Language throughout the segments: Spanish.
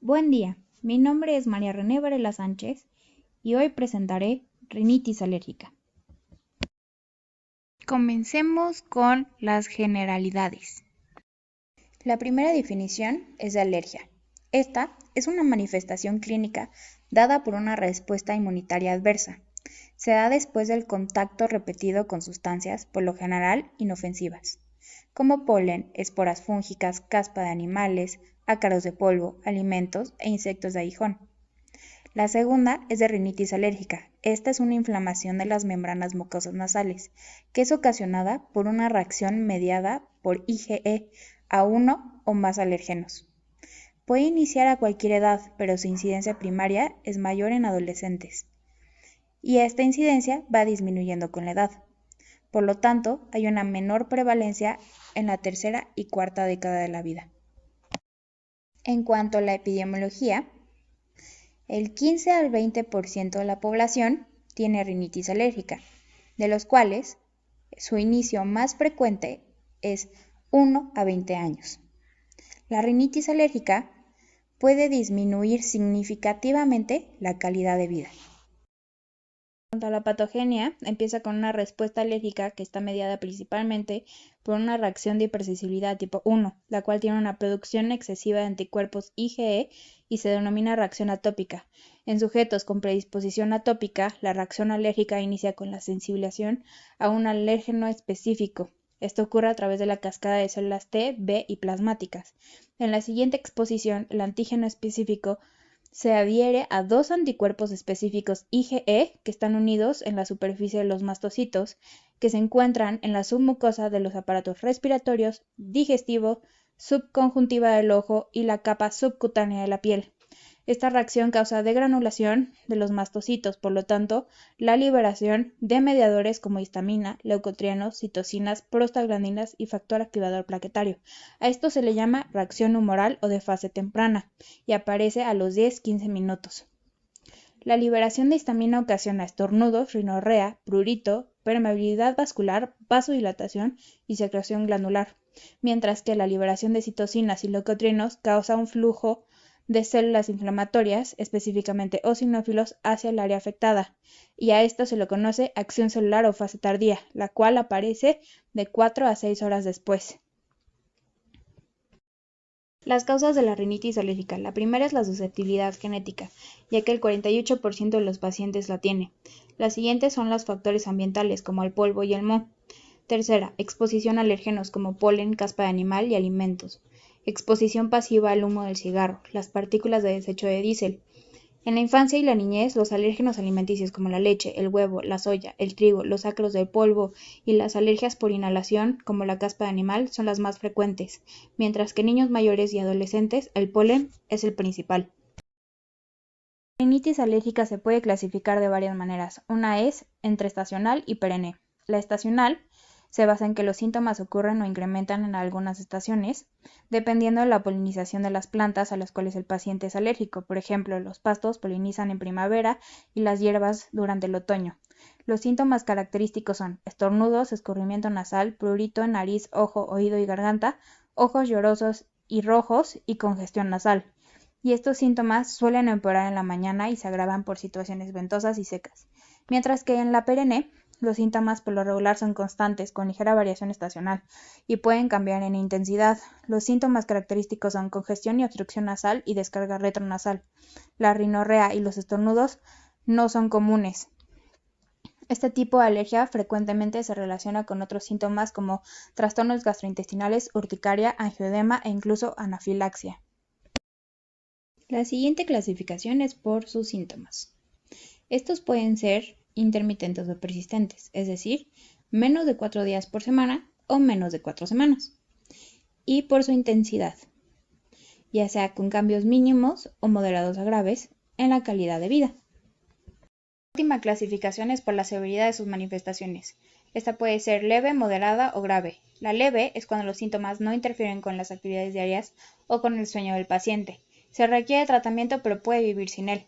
Buen día, mi nombre es María René Varela Sánchez y hoy presentaré rinitis alérgica. Comencemos con las generalidades. La primera definición es de alergia. Esta es una manifestación clínica dada por una respuesta inmunitaria adversa. Se da después del contacto repetido con sustancias, por lo general inofensivas, como polen, esporas fúngicas, caspa de animales, ácaros de polvo, alimentos e insectos de aguijón. La segunda es de rinitis alérgica. Esta es una inflamación de las membranas mucosas nasales, que es ocasionada por una reacción mediada por IgE a uno o más alérgenos. Puede iniciar a cualquier edad, pero su incidencia primaria es mayor en adolescentes. Y esta incidencia va disminuyendo con la edad. Por lo tanto, hay una menor prevalencia en la tercera y cuarta década de la vida. En cuanto a la epidemiología, el 15 al 20% de la población tiene rinitis alérgica, de los cuales su inicio más frecuente es 1 a 20 años. La rinitis alérgica puede disminuir significativamente la calidad de vida. En cuanto a la patogenia, empieza con una respuesta alérgica que está mediada principalmente por una reacción de hipersensibilidad tipo 1, la cual tiene una producción excesiva de anticuerpos IgE y se denomina reacción atópica. En sujetos con predisposición atópica, la reacción alérgica inicia con la sensibilización a un alérgeno específico. Esto ocurre a través de la cascada de células T, B y plasmáticas. En la siguiente exposición, el antígeno específico se adhiere a dos anticuerpos específicos IgE que están unidos en la superficie de los mastocitos que se encuentran en la submucosa de los aparatos respiratorios, digestivo, subconjuntiva del ojo y la capa subcutánea de la piel. Esta reacción causa degranulación de los mastocitos, por lo tanto, la liberación de mediadores como histamina, leucotrienos, citocinas, prostaglandinas y factor activador plaquetario. A esto se le llama reacción humoral o de fase temprana y aparece a los 10-15 minutos. La liberación de histamina ocasiona estornudos, rinorrea, prurito, permeabilidad vascular, vasodilatación y secreción glandular, mientras que la liberación de citocinas y leucotrienos causa un flujo de células inflamatorias, específicamente eosinófilos, hacia el área afectada, y a esto se le conoce acción celular o fase tardía, la cual aparece de 4 a 6 horas después. Las causas de la rinitis alérgica. La primera es la susceptibilidad genética, ya que el 48% de los pacientes la tiene. Las siguientes son los factores ambientales, como el polvo y el moho. Tercera, exposición a alérgenos como polen, caspa de animal y alimentos. Exposición pasiva al humo del cigarro, las partículas de desecho de diésel. En la infancia y la niñez, los alérgenos alimenticios como la leche, el huevo, la soya, el trigo, los ácaros del polvo y las alergias por inhalación, como la caspa de animal, son las más frecuentes, mientras que en niños mayores y adolescentes el polen es el principal. La rinitis alérgica se puede clasificar de varias maneras. Una es entre estacional y perenne. La estacional se basa en que los síntomas ocurren o incrementan en algunas estaciones, dependiendo de la polinización de las plantas a las cuales el paciente es alérgico. Por ejemplo, los pastos polinizan en primavera y las hierbas durante el otoño. Los síntomas característicos son estornudos, escurrimiento nasal, prurito en nariz, ojo, oído y garganta, ojos llorosos y rojos y congestión nasal. Y estos síntomas suelen empeorar en la mañana y se agravan por situaciones ventosas y secas. Mientras que en la perenne, los síntomas por lo regular son constantes, con ligera variación estacional, y pueden cambiar en intensidad. Los síntomas característicos son congestión y obstrucción nasal y descarga retronasal. La rinorrea y los estornudos no son comunes. Este tipo de alergia frecuentemente se relaciona con otros síntomas como trastornos gastrointestinales, urticaria, angioedema e incluso anafilaxia. La siguiente clasificación es por sus síntomas. Estos pueden ser intermitentes o persistentes, es decir, menos de 4 días por semana o menos de 4 semanas, y por su intensidad, ya sea con cambios mínimos o moderados a graves en la calidad de vida. La última clasificación es por la severidad de sus manifestaciones. Esta puede ser leve, moderada o grave. La leve es cuando los síntomas no interfieren con las actividades diarias o con el sueño del paciente. Se requiere tratamiento, pero puede vivir sin él.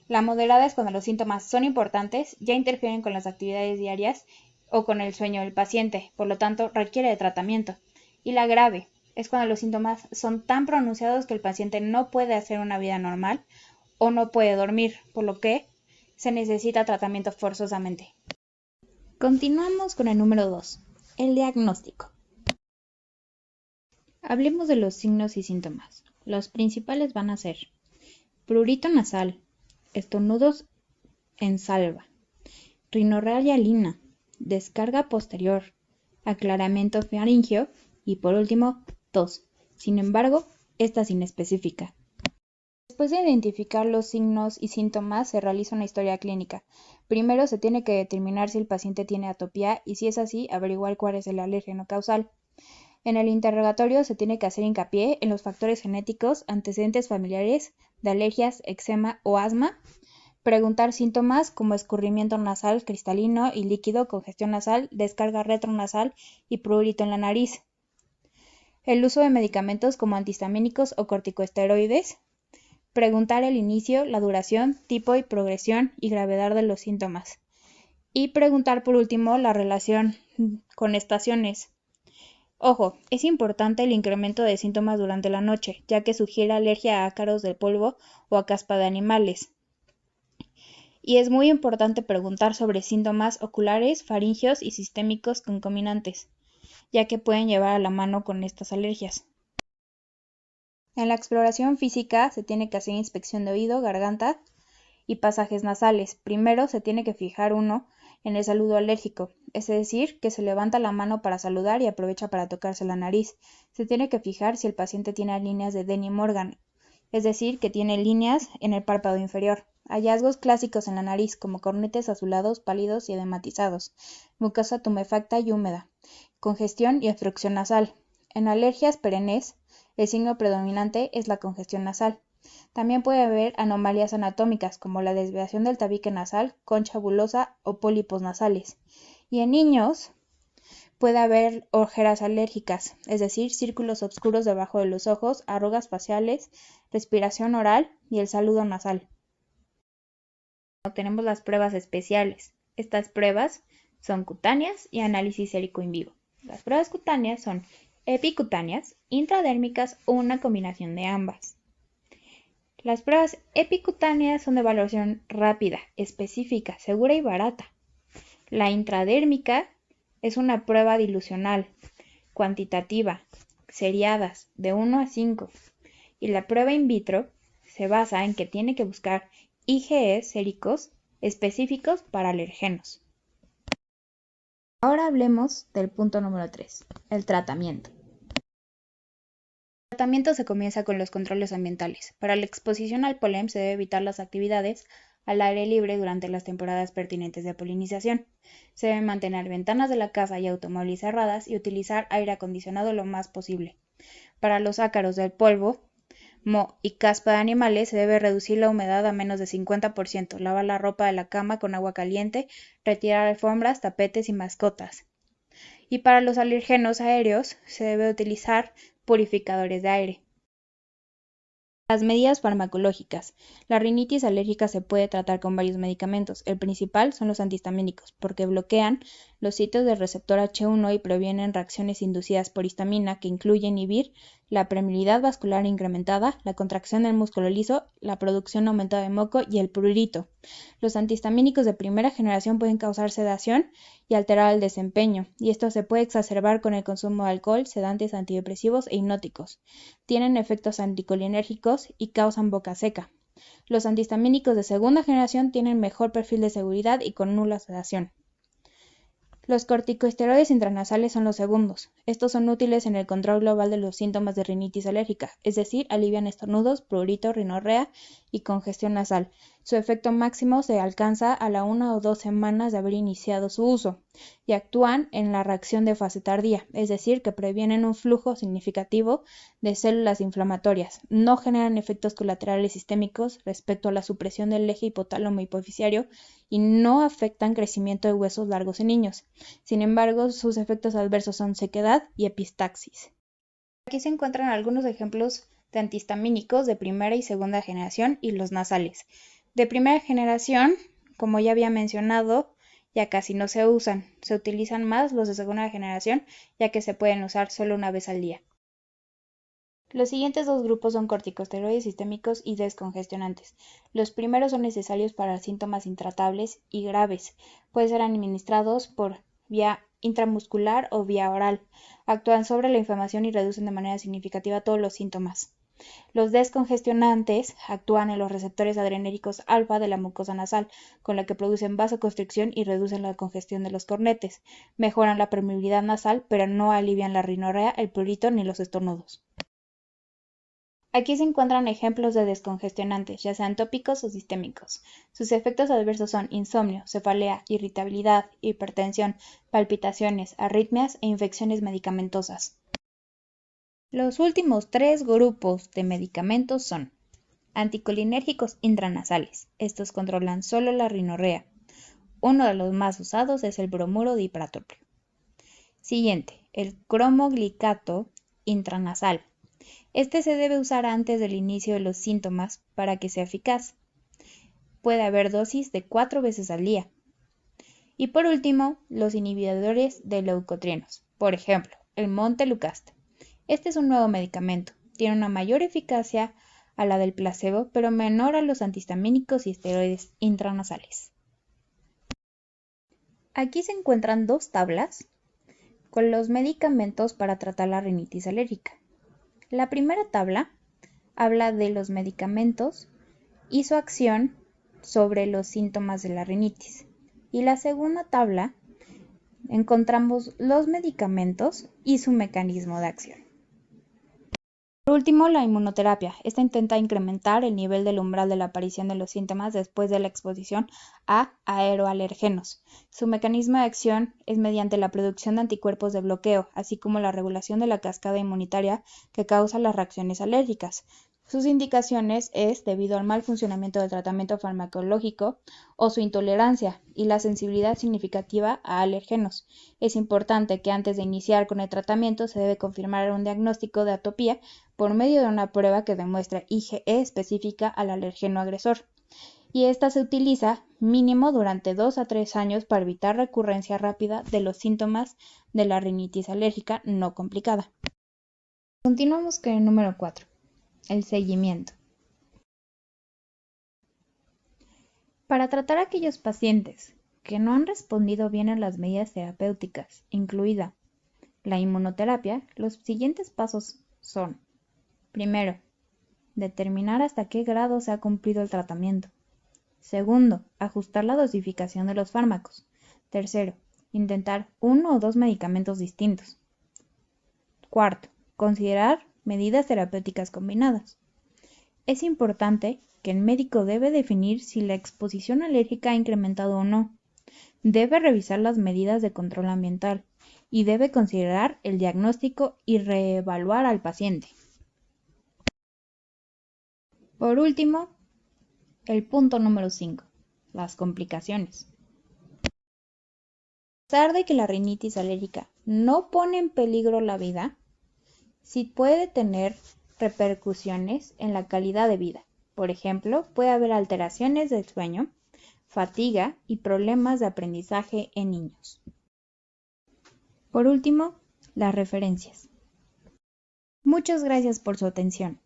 La moderada es cuando los síntomas son importantes, ya interfieren con las actividades diarias o con el sueño del paciente, por lo tanto requiere de tratamiento. Y la grave es cuando los síntomas son tan pronunciados que el paciente no puede hacer una vida normal o no puede dormir, por lo que se necesita tratamiento forzosamente. Continuamos con el número 2, el diagnóstico. Hablemos de los signos y síntomas. Los principales van a ser prurito nasal, estornudos en salva, rinorrea hialina, descarga posterior, aclaramiento faríngeo y por último, tos. Sin embargo, esta es inespecífica. Después de identificar los signos y síntomas, se realiza una historia clínica. Primero se tiene que determinar si el paciente tiene atopía y si es así, averiguar cuál es el alérgeno causal. En el interrogatorio se tiene que hacer hincapié en los factores genéticos, antecedentes familiares de alergias, eczema o asma, preguntar síntomas como escurrimiento nasal cristalino y líquido, congestión nasal, descarga retronasal y prurito en la nariz. El uso de medicamentos como antihistamínicos o corticosteroides, preguntar el inicio, la duración, tipo y progresión y gravedad de los síntomas. Y preguntar por último la relación con estaciones. Ojo, es importante el incremento de síntomas durante la noche, ya que sugiere alergia a ácaros del polvo o a caspa de animales. Y es muy importante preguntar sobre síntomas oculares, faríngeos y sistémicos concomitantes, ya que pueden llevar a la mano con estas alergias. En la exploración física se tiene que hacer inspección de oído, garganta y pasajes nasales. Primero se tiene que fijar uno en el saludo alérgico, es decir, que se levanta la mano para saludar y aprovecha para tocarse la nariz. Se tiene que fijar si el paciente tiene líneas de Denny-Morgan, es decir, que tiene líneas en el párpado inferior. Hallazgos clásicos en la nariz, como cornetes azulados, pálidos y edematizados, mucosa tumefacta y húmeda, congestión y obstrucción nasal. En alergias perennes, el signo predominante es la congestión nasal. También puede haber anomalías anatómicas como la desviación del tabique nasal, concha bulosa o pólipos nasales. Y en niños puede haber ojeras alérgicas, es decir, círculos oscuros debajo de los ojos, arrugas faciales, respiración oral y el saludo nasal. Tenemos las pruebas especiales. Estas pruebas son cutáneas y análisis sérico in vivo. Las pruebas cutáneas son epicutáneas, intradérmicas o una combinación de ambas. Las pruebas epicutáneas son de evaluación rápida, específica, segura y barata. La intradérmica es una prueba dilucional, cuantitativa, seriadas, de 1 a 5. Y la prueba in vitro se basa en que tiene que buscar IgE séricos específicos para alergenos. Ahora hablemos del punto número 3, el tratamiento. El tratamiento se comienza con los controles ambientales. Para la exposición al polen se debe evitar las actividades al aire libre durante las temporadas pertinentes de polinización. Se deben mantener ventanas de la casa y automóviles cerradas y utilizar aire acondicionado lo más posible. Para los ácaros del polvo, moho y caspa de animales se debe reducir la humedad a menos de 50%, lavar la ropa de la cama con agua caliente, retirar alfombras, tapetes y mascotas. Y para los alérgenos aéreos se debe utilizar purificadores de aire. Las medidas farmacológicas. La rinitis alérgica se puede tratar con varios medicamentos. El principal son los antihistamínicos, porque bloquean los sitios del receptor H1 y previenen reacciones inducidas por histamina, que incluyen inhibir la permeabilidad vascular incrementada, la contracción del músculo liso, la producción aumentada de moco y el prurito. Los antihistamínicos de primera generación pueden causar sedación y alterar el desempeño, y esto se puede exacerbar con el consumo de alcohol, sedantes, antidepresivos e hipnóticos. Tienen efectos anticolinérgicos y causan boca seca. Los antihistamínicos de segunda generación tienen mejor perfil de seguridad y con nula sedación. Los corticosteroides intranasales son los segundos. Estos son útiles en el control global de los síntomas de rinitis alérgica, es decir, alivian estornudos, prurito, rinorrea y congestión nasal. Su efecto máximo se alcanza a la 1 o 2 semanas de haber iniciado su uso y actúan en la reacción de fase tardía, es decir, que previenen un flujo significativo de células inflamatorias. No generan efectos colaterales sistémicos respecto a la supresión del eje hipotálamo hipoficiario y no afectan crecimiento de huesos largos en niños. Sin embargo, sus efectos adversos son sequedad y epistaxis. Aquí se encuentran algunos ejemplos de antihistamínicos de primera y segunda generación y los nasales. De primera generación, como ya había mencionado, ya casi no se usan. Se utilizan más los de segunda generación, ya que se pueden usar solo una vez al día. Los siguientes dos grupos son corticosteroides sistémicos y descongestionantes. Los primeros son necesarios para síntomas intratables y graves. Pueden ser administrados por vía intramuscular o vía oral. Actúan sobre la inflamación y reducen de manera significativa todos los síntomas. Los descongestionantes actúan en los receptores adrenérgicos alfa de la mucosa nasal, con la que producen vasoconstricción y reducen la congestión de los cornetes. Mejoran la permeabilidad nasal, pero no alivian la rinorrea, el prurito ni los estornudos. Aquí se encuentran ejemplos de descongestionantes, ya sean tópicos o sistémicos. Sus efectos adversos son insomnio, cefalea, irritabilidad, hipertensión, palpitaciones, arritmias e infecciones medicamentosas. Los últimos tres grupos de medicamentos son anticolinérgicos intranasales. Estos controlan solo la rinorrea. Uno de los más usados es el bromuro dipratóprio. Siguiente, el cromoglicato intranasal. Este se debe usar antes del inicio de los síntomas para que sea eficaz. Puede haber dosis de 4 veces al día. Y por último, los inhibidores de leucotrienos. Por ejemplo, el montelukast. Este es un nuevo medicamento. Tiene una mayor eficacia a la del placebo, pero menor a los antihistamínicos y esteroides intranasales. Aquí se encuentran dos tablas con los medicamentos para tratar la rinitis alérgica. La primera tabla habla de los medicamentos y su acción sobre los síntomas de la rinitis. Y la segunda tabla encontramos los medicamentos y su mecanismo de acción. Por último, la inmunoterapia. Esta intenta incrementar el nivel del umbral de la aparición de los síntomas después de la exposición a aeroalergenos. Su mecanismo de acción es mediante la producción de anticuerpos de bloqueo, así como la regulación de la cascada inmunitaria que causa las reacciones alérgicas. Sus indicaciones es debido al mal funcionamiento del tratamiento farmacológico o su intolerancia y la sensibilidad significativa a alergenos. Es importante que antes de iniciar con el tratamiento se debe confirmar un diagnóstico de atopía por medio de una prueba que demuestre IgE específica al alergeno agresor. Y esta se utiliza mínimo durante 2 a 3 años para evitar recurrencia rápida de los síntomas de la rinitis alérgica no complicada. Continuamos con el número 4. El seguimiento. Para tratar a aquellos pacientes que no han respondido bien a las medidas terapéuticas, incluida la inmunoterapia, los siguientes pasos son: primero, determinar hasta qué grado se ha cumplido el tratamiento. Segundo, ajustar la dosificación de los fármacos. Tercero, intentar 1 o 2 medicamentos distintos. Cuarto, considerar medidas terapéuticas combinadas. Es importante que el médico debe definir si la exposición alérgica ha incrementado o no. Debe revisar las medidas de control ambiental y debe considerar el diagnóstico y reevaluar al paciente. Por último, el punto número 5, las complicaciones. A pesar de que la rinitis alérgica no pone en peligro la vida, sí puede tener repercusiones en la calidad de vida. Por ejemplo, puede haber alteraciones del sueño, fatiga y problemas de aprendizaje en niños. Por último, las referencias. Muchas gracias por su atención.